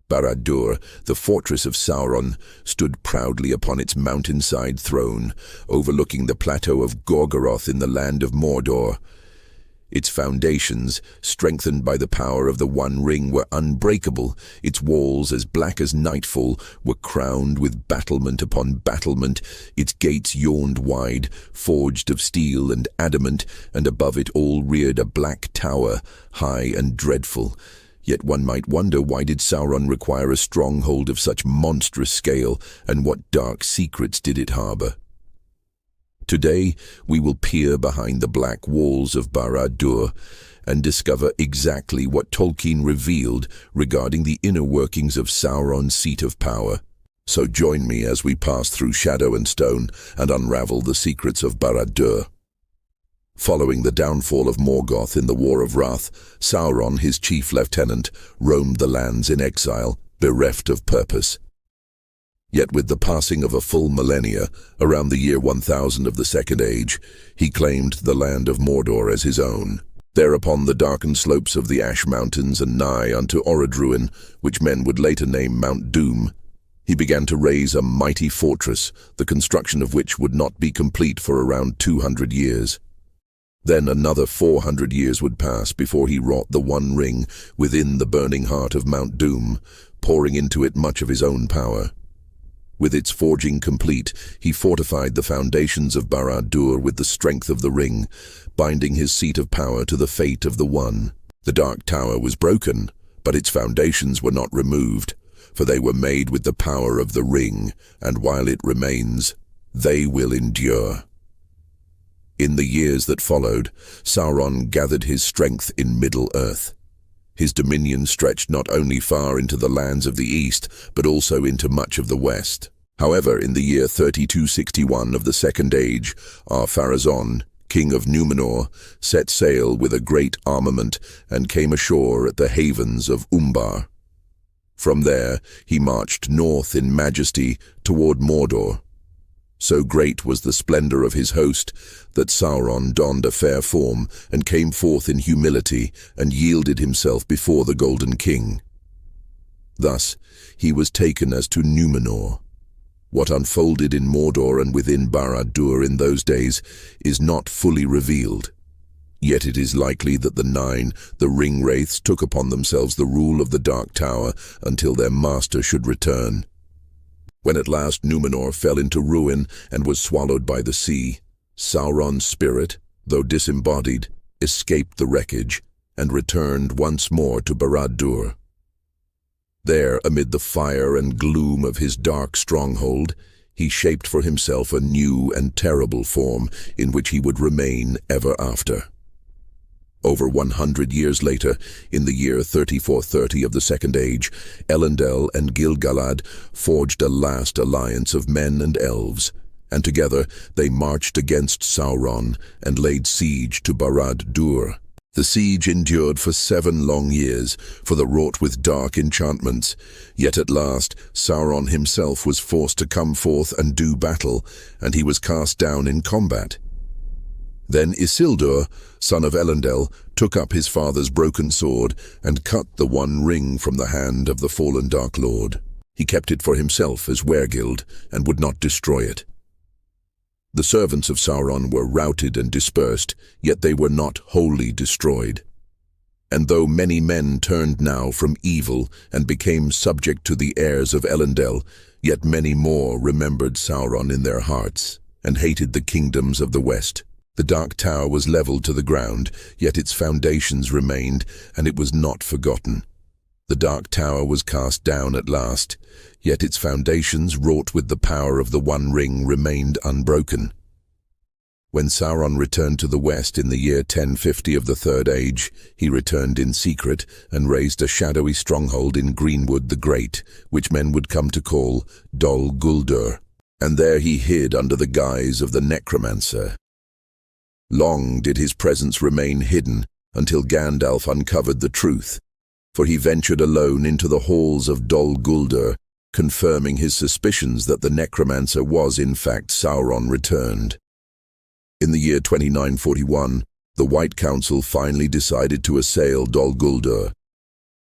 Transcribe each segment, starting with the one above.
Baraddur, the fortress of Sauron, stood proudly upon its mountainside throne, overlooking the plateau of Gorgoroth in the land of Mordor. Its foundations, strengthened by the power of the One Ring, were unbreakable. Its walls, as black as nightfall, were crowned with battlement upon battlement. Its gates yawned wide, forged of steel and adamant, and above it all reared a black tower, high and dreadful. Yet one might wonder, why did Sauron require a stronghold of such monstrous scale, and what dark secrets did it harbor? Today, we will peer behind the black walls of Barad-dûr and discover exactly what Tolkien revealed regarding the inner workings of Sauron's seat of power. So join me as we pass through shadow and stone and unravel the secrets of Barad-dûr. Following the downfall of Morgoth in the War of Wrath, Sauron, his chief lieutenant, roamed the lands in exile, bereft of purpose. Yet with the passing of a full millennia, around the year 1000 of the Second Age, he claimed the land of Mordor as his own. There upon the darkened slopes of the Ash Mountains and nigh unto Orodruin, which men would later name Mount Doom, he began to raise a mighty fortress, the construction of which would not be complete for around 200 years. Then another 400 years would pass before he wrought the One Ring within the burning heart of Mount Doom, pouring into it much of his own power. With its forging complete, he fortified the foundations of Barad-dûr with the strength of the ring, binding his seat of power to the fate of the One. The Dark Tower was broken, but its foundations were not removed, for they were made with the power of the ring, and while it remains, they will endure. In the years that followed, Sauron gathered his strength in Middle-earth. His dominion stretched not only far into the lands of the east, but also into much of the west. However, in the year 3261 of the Second Age, Ar-Pharazôn, king of Númenor, set sail with a great armament and came ashore at the havens of Umbar. From there, he marched north in majesty toward Mordor. So great was the splendor of his host that Sauron donned a fair form and came forth in humility and yielded himself before the Golden King. Thus, he was taken as to Númenor. What unfolded in Mordor and within Barad-dûr in those days is not fully revealed. Yet it is likely that the Ring-wraiths took upon themselves the rule of the Dark Tower until their master should return. When at last Númenor fell into ruin and was swallowed by the sea, Sauron's spirit, though disembodied, escaped the wreckage and returned once more to Barad-dûr. There, amid the fire and gloom of his dark stronghold, he shaped for himself a new and terrible form in which he would remain ever after. Over 100 years later, in the year 3430 of the Second Age, Elendil and Gil-galad forged a last alliance of men and elves, and together they marched against Sauron and laid siege to Barad-dûr. The siege endured for 7 long years, for the wrought with dark enchantments, yet at last Sauron himself was forced to come forth and do battle, and he was cast down in combat. Then Isildur, son of Elendil, took up his father's broken sword and cut the One Ring from the hand of the fallen Dark Lord. He kept it for himself as Wergild and would not destroy it. The servants of Sauron were routed and dispersed, yet they were not wholly destroyed. And though many men turned now from evil and became subject to the heirs of Elendil, yet many more remembered Sauron in their hearts and hated the kingdoms of the West. The Dark Tower was leveled to the ground, yet its foundations remained, and it was not forgotten. The Dark Tower was cast down at last, yet its foundations, wrought with the power of the One Ring, remained unbroken. When Sauron returned to the west in the year 1050 of the Third Age, he returned in secret and raised a shadowy stronghold in Greenwood the Great, which men would come to call Dol Guldur, and there he hid under the guise of the necromancer. Long did his presence remain hidden until Gandalf uncovered the truth, for he ventured alone into the halls of Dol Guldur, confirming his suspicions that the necromancer was in fact Sauron returned. In the year 2941, the White Council finally decided to assail Dol Guldur.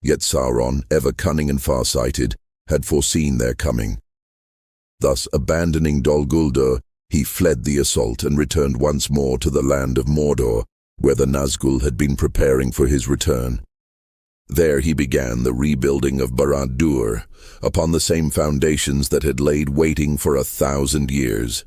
Yet Sauron, ever cunning and far-sighted, had foreseen their coming. Thus, abandoning Dol Guldur, he fled the assault and returned once more to the land of Mordor, where the Nazgûl had been preparing for his return. There he began the rebuilding of Barad-dûr, upon the same foundations that had laid waiting for 1,000 years.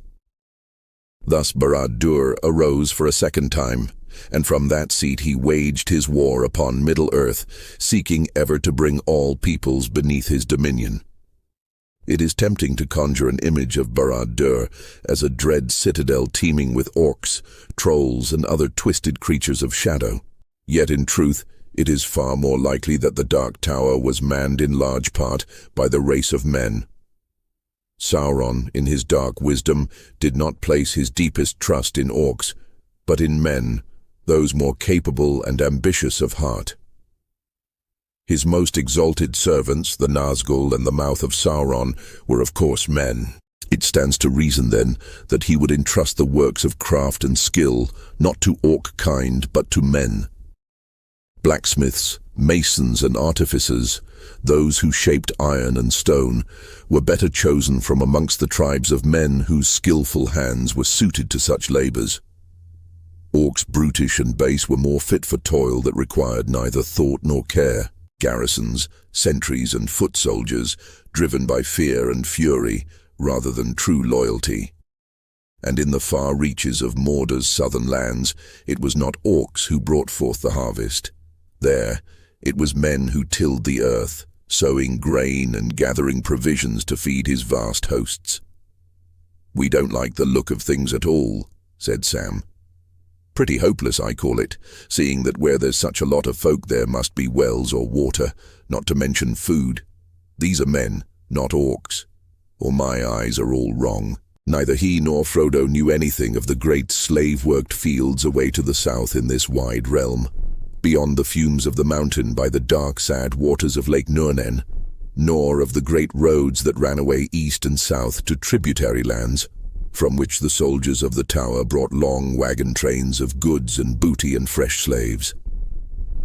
Thus Barad-dûr arose for a second time, and from that seat he waged his war upon Middle-earth, seeking ever to bring all peoples beneath his dominion. It is tempting to conjure an image of Barad-dûr as a dread citadel teeming with orcs, trolls, and other twisted creatures of shadow. Yet in truth, it is far more likely that the Dark Tower was manned in large part by the race of men. Sauron, in his dark wisdom, did not place his deepest trust in orcs, but in men, those more capable and ambitious of heart. His most exalted servants, the Nazgûl and the mouth of Sauron, were of course men. It stands to reason, then, that he would entrust the works of craft and skill not to orc kind, but to men. Blacksmiths, masons and artificers, those who shaped iron and stone, were better chosen from amongst the tribes of men whose skillful hands were suited to such labours. Orcs, brutish and base, were more fit for toil that required neither thought nor care. Garrisons, sentries and foot soldiers, driven by fear and fury rather than true loyalty. And in the far reaches of Mordor's southern lands, it was not orcs who brought forth the harvest. There, it was men who tilled the earth, sowing grain and gathering provisions to feed his vast hosts. "We don't like the look of things at all," said Sam. "Pretty hopeless, I call it, seeing that where there's such a lot of folk there must be wells or water, not to mention food. These are men, not orcs. Or my eyes are all wrong." Neither he nor Frodo knew anything of the great slave-worked fields away to the south in this wide realm, beyond the fumes of the mountain by the dark, sad waters of Lake Nurnen, nor of the great roads that ran away east and south to tributary lands, from which the soldiers of the tower brought long wagon trains of goods and booty and fresh slaves.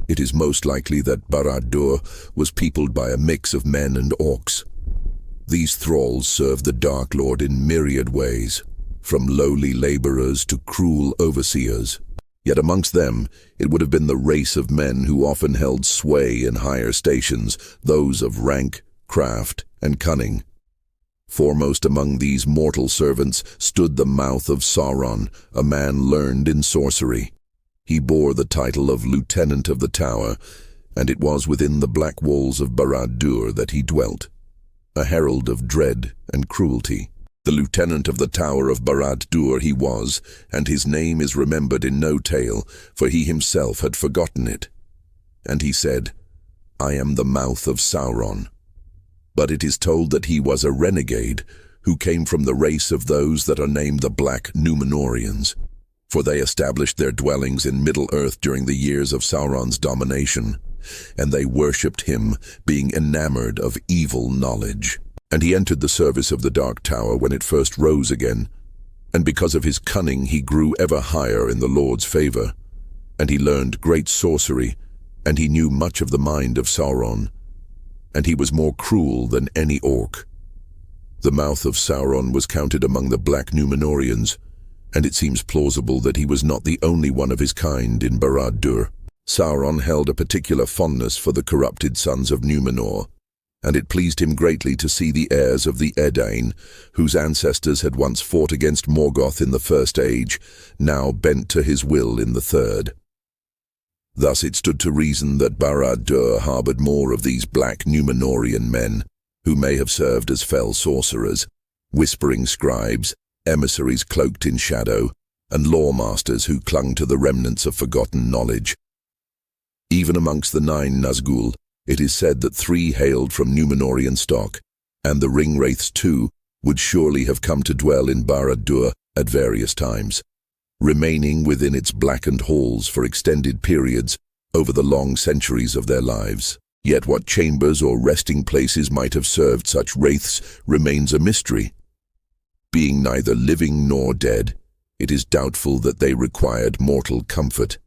It is most likely that Barad-dûr was peopled by a mix of men and orcs. These thralls served the Dark Lord in myriad ways, from lowly laborers to cruel overseers. Yet amongst them, it would have been the race of men who often held sway in higher stations, those of rank, craft, and cunning. Foremost among these mortal servants stood the mouth of Sauron, a man learned in sorcery. He bore the title of Lieutenant of the Tower, and it was within the black walls of Barad-dûr that he dwelt, a herald of dread and cruelty. The Lieutenant of the Tower of Barad-dûr he was, and his name is remembered in no tale, for he himself had forgotten it. And he said, "I am the mouth of Sauron." But it is told that he was a renegade who came from the race of those that are named the Black Númenóreans, for they established their dwellings in Middle-earth during the years of Sauron's domination, and they worshipped him, being enamored of evil knowledge. And he entered the service of the Dark Tower when it first rose again, and because of his cunning he grew ever higher in the Lord's favor, and he learned great sorcery, and he knew much of the mind of Sauron, and he was more cruel than any orc. The mouth of Sauron was counted among the Black Númenóreans, and it seems plausible that he was not the only one of his kind in Barad-dûr. Sauron held a particular fondness for the corrupted sons of Númenor, and it pleased him greatly to see the heirs of the Edain, whose ancestors had once fought against Morgoth in the First Age, now bent to his will in the Third. Thus it stood to reason that Barad-dûr harbored more of these Black Númenórean men, who may have served as fell sorcerers, whispering scribes, emissaries cloaked in shadow, and lawmasters who clung to the remnants of forgotten knowledge. Even amongst the 9 Nazgûl, it is said that 3 hailed from Númenórean stock, and the ringwraiths too would surely have come to dwell in Barad-dûr at various times, remaining within its blackened halls for extended periods over the long centuries of their lives. Yet what chambers or resting places might have served such wraiths remains a mystery. Being neither living nor dead, it is doubtful that they required mortal comfort.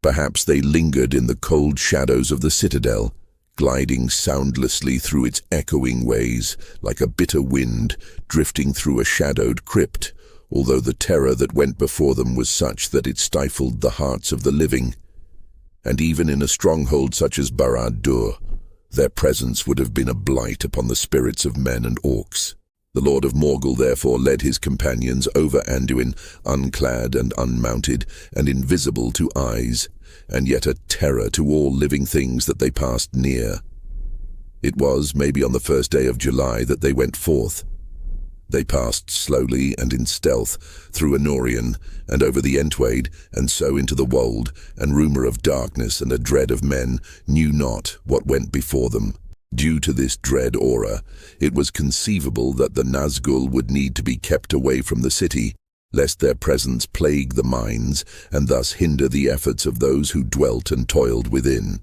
Perhaps they lingered in the cold shadows of the citadel, gliding soundlessly through its echoing ways, like a bitter wind drifting through a shadowed crypt, although the terror that went before them was such that it stifled the hearts of the living. And even in a stronghold such as Barad-dûr, their presence would have been a blight upon the spirits of men and orcs. The Lord of Morgul therefore led his companions over Anduin, unclad and unmounted, and invisible to eyes, and yet a terror to all living things that they passed near. It was maybe on the first day of July that they went forth. They passed slowly and in stealth through Anorion and over the Entwade, and so into the wold, and rumour of darkness and a dread of men knew not what went before them. Due to this dread aura, it was conceivable that the Nazgûl would need to be kept away from the city, lest their presence plague the minds and thus hinder the efforts of those who dwelt and toiled within.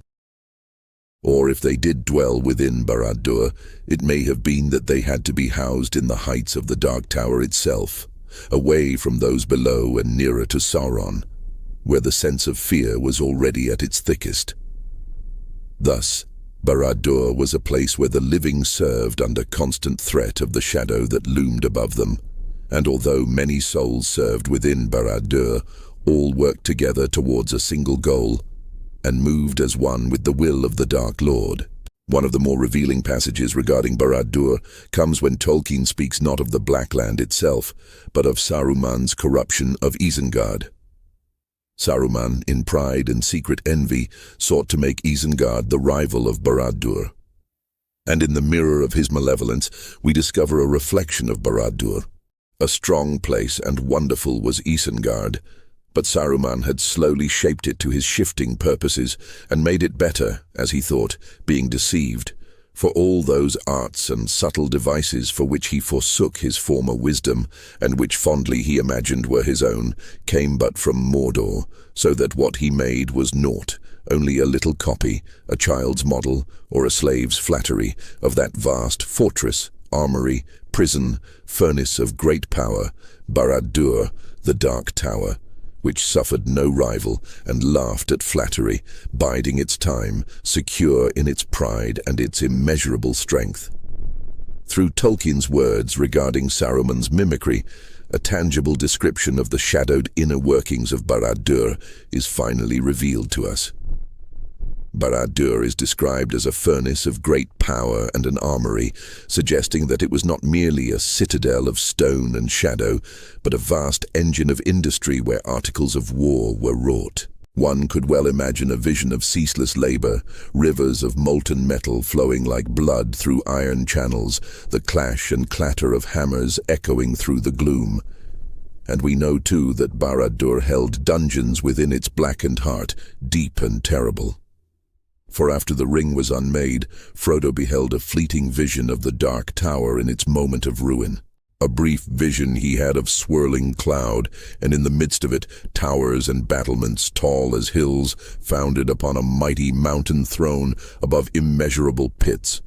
Or if they did dwell within Barad-dûr, it may have been that they had to be housed in the heights of the Dark Tower itself, away from those below and nearer to Sauron, where the sense of fear was already at its thickest. Thus, Barad-dûr was a place where the living served under constant threat of the shadow that loomed above them, and although many souls served within Barad-dûr, all worked together towards a single goal, and moved as one with the will of the Dark Lord. One of the more revealing passages regarding Barad-dûr comes when Tolkien speaks not of the Black Land itself, but of Saruman's corruption of Isengard. Saruman, in pride and secret envy, sought to make Isengard the rival of Barad-dûr. And in the mirror of his malevolence, we discover a reflection of Barad-dûr. A strong place and wonderful was Isengard, but Saruman had slowly shaped it to his shifting purposes and made it better, as he thought, being deceived, for all those arts and subtle devices for which he forsook his former wisdom, and which fondly he imagined were his own, came but from Mordor, so that what he made was naught, only a little copy, a child's model, or a slave's flattery, of that vast fortress, armory, prison, furnace of great power, Barad-dûr, the Dark Tower, which suffered no rival and laughed at flattery, biding its time, secure in its pride and its immeasurable strength. Through Tolkien's words regarding Saruman's mimicry, a tangible description of the shadowed inner workings of Barad-dûr is finally revealed to us. Barad-dûr is described as a furnace of great power and an armory, suggesting that it was not merely a citadel of stone and shadow, but a vast engine of industry where articles of war were wrought. One could well imagine a vision of ceaseless labor, rivers of molten metal flowing like blood through iron channels, the clash and clatter of hammers echoing through the gloom. And we know too that Barad-dûr held dungeons within its blackened heart, deep and terrible. For after the ring was unmade, Frodo beheld a fleeting vision of the Dark Tower in its moment of ruin. A brief vision he had of swirling cloud, and in the midst of it, towers and battlements tall as hills, founded upon a mighty mountain throne above immeasurable pits.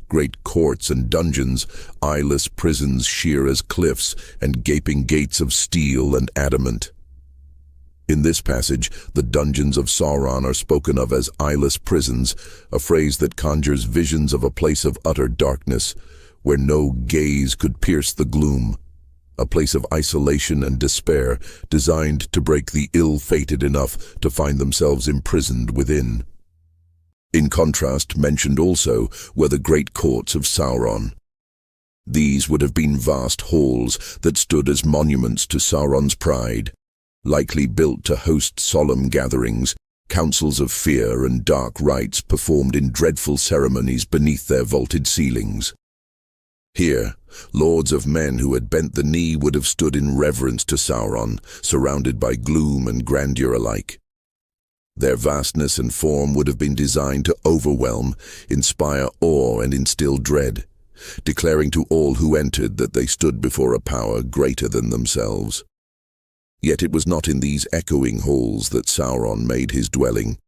Great courts and dungeons, eyeless prisons sheer as cliffs, and gaping gates of steel and adamant. In this passage, the dungeons of Sauron are spoken of as eyeless prisons, a phrase that conjures visions of a place of utter darkness, where no gaze could pierce the gloom, a place of isolation and despair, designed to break the ill-fated enough to find themselves imprisoned within. In contrast, mentioned also were the great courts of Sauron. These would have been vast halls that stood as monuments to Sauron's pride, likely built to host solemn gatherings, councils of fear and dark rites performed in dreadful ceremonies beneath their vaulted ceilings. Here, lords of men who had bent the knee would have stood in reverence to Sauron, surrounded by gloom and grandeur alike. Their vastness and form would have been designed to overwhelm, inspire awe and instill dread, declaring to all who entered that they stood before a power greater than themselves. Yet it was not in these echoing halls that Sauron made his dwelling.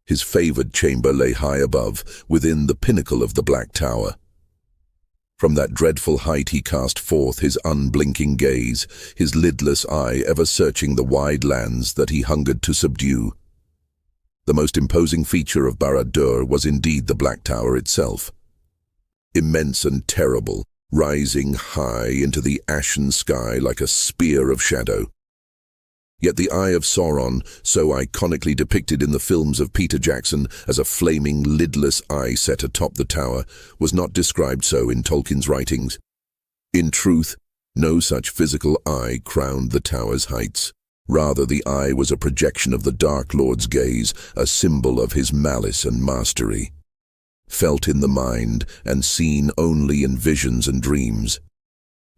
His favoured chamber lay high above, within the pinnacle of the Black Tower. From that dreadful height he cast forth his unblinking gaze, his lidless eye ever searching the wide lands that he hungered to subdue. The most imposing feature of Barad-dûr was indeed the Black Tower itself. Immense and terrible, rising high into the ashen sky like a spear of shadow. Yet the eye of Sauron, so iconically depicted in the films of Peter Jackson as a flaming, lidless eye set atop the tower, was not described so in Tolkien's writings. In truth, no such physical eye crowned the tower's heights. Rather, the eye was a projection of the Dark Lord's gaze, a symbol of his malice and mastery. Felt in the mind and seen only in visions and dreams.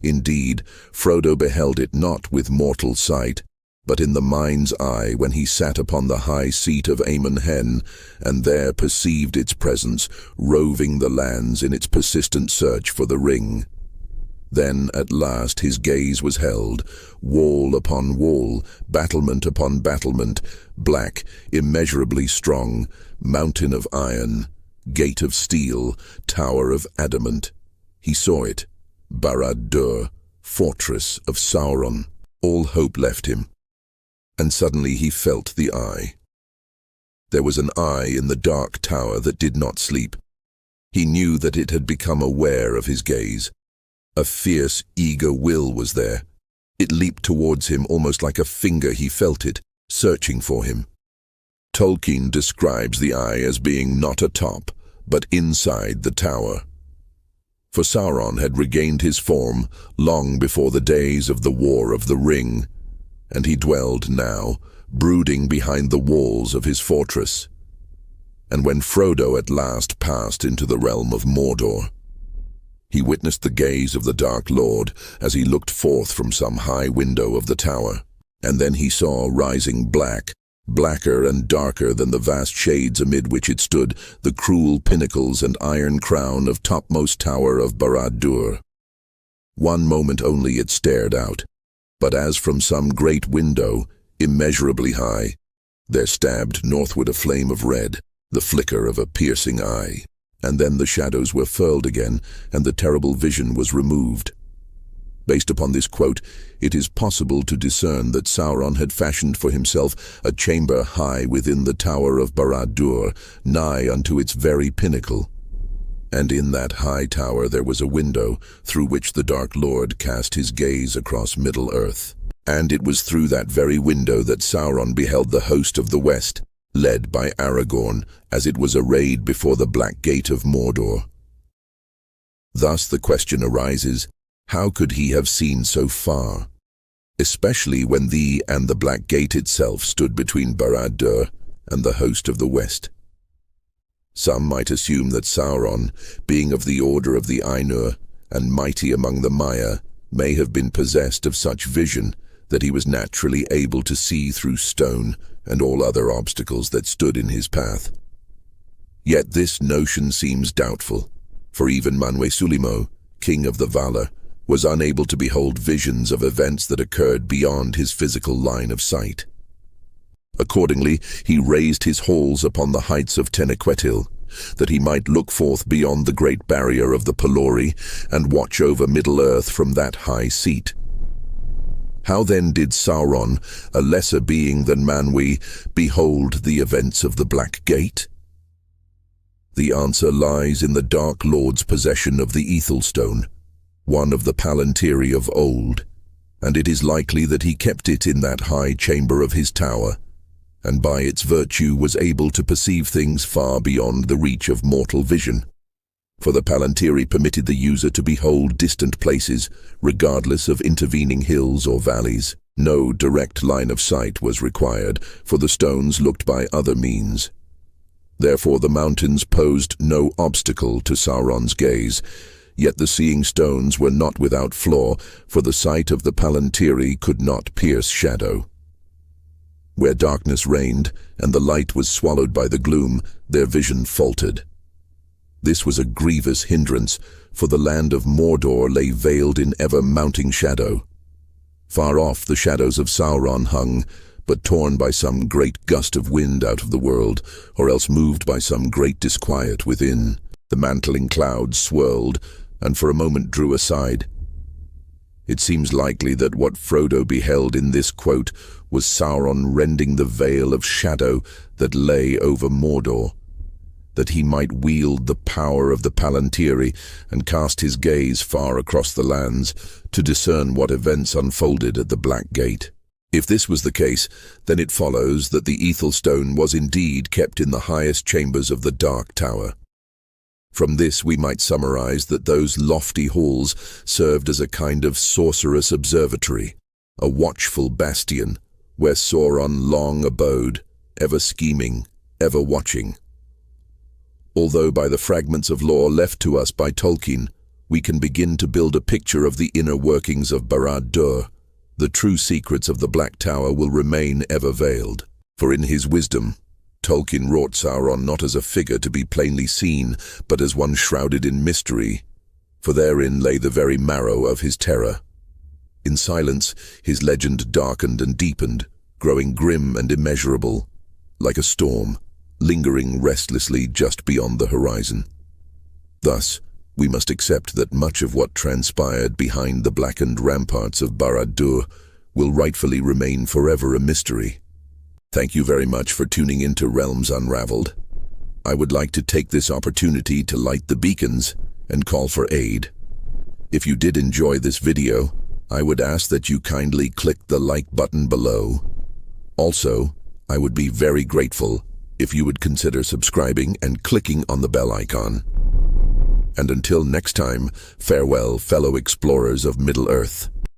Indeed, Frodo beheld it not with mortal sight, but in the mind's eye when he sat upon the high seat of Amon Hen, and there perceived its presence, roving the lands in its persistent search for the ring. Then, at last, his gaze was held, wall upon wall, battlement upon battlement, black, immeasurably strong, mountain of iron, gate of steel, tower of adamant. He saw it, Barad-dûr, fortress of Sauron. All hope left him, and suddenly he felt the eye. There was an eye in the dark tower that did not sleep. He knew that it had become aware of his gaze. A fierce, eager will was there. It leaped towards him almost like a finger. He felt it, searching for him. Tolkien describes the eye as being not atop, but inside the tower. For Sauron had regained his form long before the days of the War of the Ring, and he dwelled now, brooding behind the walls of his fortress. And when Frodo at last passed into the realm of Mordor, he witnessed the gaze of the Dark Lord as he looked forth from some high window of the tower, and then he saw rising blacker and darker than the vast shades amid which it stood, the cruel pinnacles and iron crown of topmost tower of Barad-dûr. One moment only it stared out, but as from some great window, immeasurably high, there stabbed northward a flame of red, the flicker of a piercing eye. And then the shadows were furled again, and the terrible vision was removed. Based upon this quote, it is possible to discern that Sauron had fashioned for himself a chamber high within the tower of Barad-dûr, nigh unto its very pinnacle. And in that high tower there was a window, through which the Dark Lord cast his gaze across Middle-earth. And it was through that very window that Sauron beheld the host of the West, led by Aragorn, as it was arrayed before the Black Gate of Mordor. Thus the question arises, how could he have seen so far? Especially when the Black Gate itself stood between Barad-dûr and the host of the West. Some might assume that Sauron, being of the order of the Ainur, and mighty among the Maya, may have been possessed of such vision that he was naturally able to see through stone and all other obstacles that stood in his path. Yet this notion seems doubtful, for even Manwe Sulimo, king of the Valar, was unable to behold visions of events that occurred beyond his physical line of sight. Accordingly, he raised his halls upon the heights of Tenequetil, that he might look forth beyond the great barrier of the Pelori and watch over Middle-earth from that high seat. How then did Sauron, a lesser being than Manwe, behold the events of the Black Gate? The answer lies in the Dark Lord's possession of the Ethelstone, one of the Palantiri of old, and it is likely that he kept it in that high chamber of his tower, and by its virtue was able to perceive things far beyond the reach of mortal vision. For the Palantiri permitted the user to behold distant places, regardless of intervening hills or valleys. No direct line of sight was required, for the stones looked by other means. Therefore the mountains posed no obstacle to Sauron's gaze, yet the seeing stones were not without flaw, for the sight of the Palantiri could not pierce shadow. Where darkness reigned, and the light was swallowed by the gloom, their vision faltered. This was a grievous hindrance, for the land of Mordor lay veiled in ever-mounting shadow. Far off the shadows of Sauron hung, but torn by some great gust of wind out of the world, or else moved by some great disquiet within. The mantling clouds swirled, and for a moment drew aside. It seems likely that what Frodo beheld in this quote was Sauron rending the veil of shadow that lay over Mordor, that he might wield the power of the Palantiri and cast his gaze far across the lands to discern what events unfolded at the Black Gate. If this was the case, then it follows that the Ethelstone was indeed kept in the highest chambers of the Dark Tower. From this we might summarize that those lofty halls served as a kind of sorcerous observatory, a watchful bastion, where Sauron long abode, ever scheming, ever watching. Although by the fragments of lore left to us by Tolkien, we can begin to build a picture of the inner workings of Barad-dûr, the true secrets of the Black Tower will remain ever veiled. For in his wisdom, Tolkien wrought Sauron not as a figure to be plainly seen, but as one shrouded in mystery, for therein lay the very marrow of his terror. In silence, his legend darkened and deepened, growing grim and immeasurable, like a storm, lingering restlessly just beyond the horizon. Thus, we must accept that much of what transpired behind the blackened ramparts of Barad-dûr will rightfully remain forever a mystery. Thank you very much for tuning in to Realms Unraveled. I would like to take this opportunity to light the beacons and call for aid. If you did enjoy this video, I would ask that you kindly click the like button below. Also, I would be very grateful if you would consider subscribing and clicking on the bell icon. And until next time, farewell, fellow explorers of Middle-earth.